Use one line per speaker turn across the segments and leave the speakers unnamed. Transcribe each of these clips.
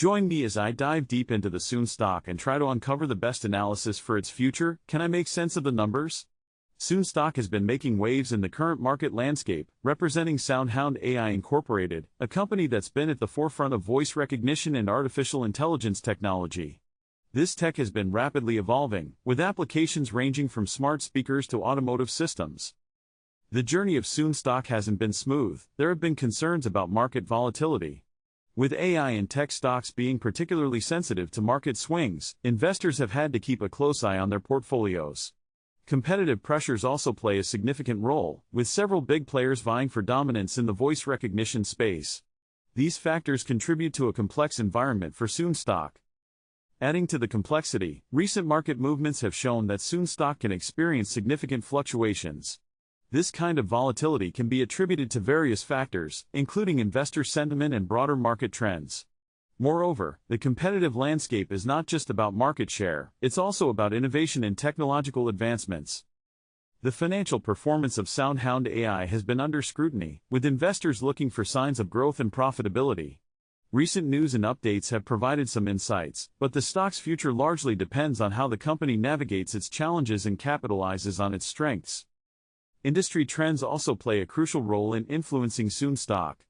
Join me as I dive deep into the Soun stock and try to uncover the best analysis for its future. Can I make sense of the numbers? Soun stock has been making waves in the current market landscape, representing Soundhound AI Incorporated, a company that's been at the forefront of voice recognition and artificial intelligence technology. This tech has been rapidly evolving, with applications ranging from smart speakers to automotive systems. The journey of Soun stock hasn't been smooth. There have been concerns about market volatility. With AI and tech stocks being particularly sensitive to market swings, investors have had to keep a close eye on their portfolios. Competitive pressures also play a significant role, with several big players vying for dominance in the voice recognition space. These factors contribute to a complex environment for Soun stock. Adding to the complexity, recent market movements have shown that Soun stock can experience significant fluctuations. This kind of volatility can be attributed to various factors, including investor sentiment and broader market trends. Moreover, the competitive landscape is not just about market share, it's also about innovation and technological advancements. The financial performance of Soundhound AI has been under scrutiny, with investors looking for signs of growth and profitability. Recent news and updates have provided some insights, but the stock's future largely depends on how the company navigates its challenges and capitalizes on its strengths. Industry trends also play a crucial role in influencing Soun stock.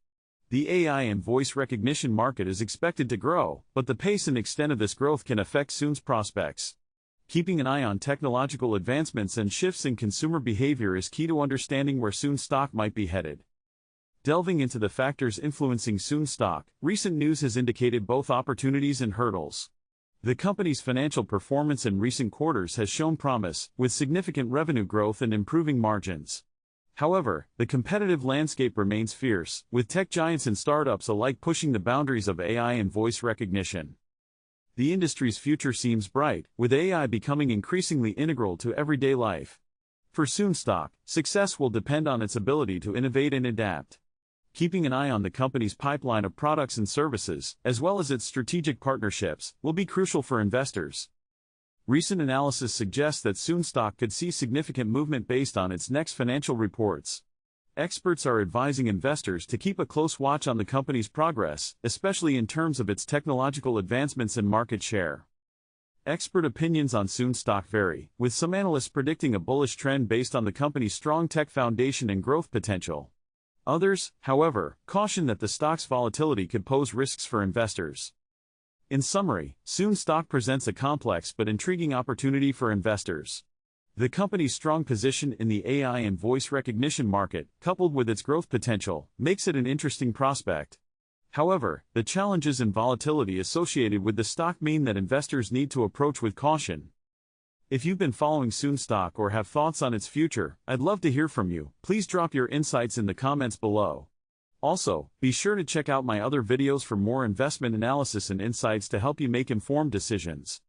The AI and voice recognition market is expected to grow, but the pace and extent of this growth can affect Soun's prospects. Keeping an eye on technological advancements and shifts in consumer behavior is key to understanding where Soun stock might be headed. Delving into the factors influencing Soun stock, recent news has indicated both opportunities and hurdles. The company's financial performance in recent quarters has shown promise, with significant revenue growth and improving margins. However, the competitive landscape remains fierce, with tech giants and startups alike pushing the boundaries of AI and voice recognition. The industry's future seems bright, with AI becoming increasingly integral to everyday life. For Soun stock, success will depend on its ability to innovate and adapt. Keeping an eye on the company's pipeline of products and services, as well as its strategic partnerships, will be crucial for investors. Recent analysis suggests that Soun stock could see significant movement based on its next financial reports. Experts are advising investors to keep a close watch on the company's progress, especially in terms of its technological advancements and market share. Expert opinions on Soun stock vary, with some analysts predicting a bullish trend based on the company's strong tech foundation and growth potential. Others, however, caution that the stock's volatility could pose risks for investors. In summary, Soun stock presents a complex but intriguing opportunity for investors. The company's strong position in the AI and voice recognition market, coupled with its growth potential, makes it an interesting prospect. However, the challenges and volatility associated with the stock mean that investors need to approach with caution. If you've been following Soun stock or have thoughts on its future, I'd love to hear from you. Please drop your insights in the comments below. Also, be sure to check out my other videos for more investment analysis and insights to help you make informed decisions.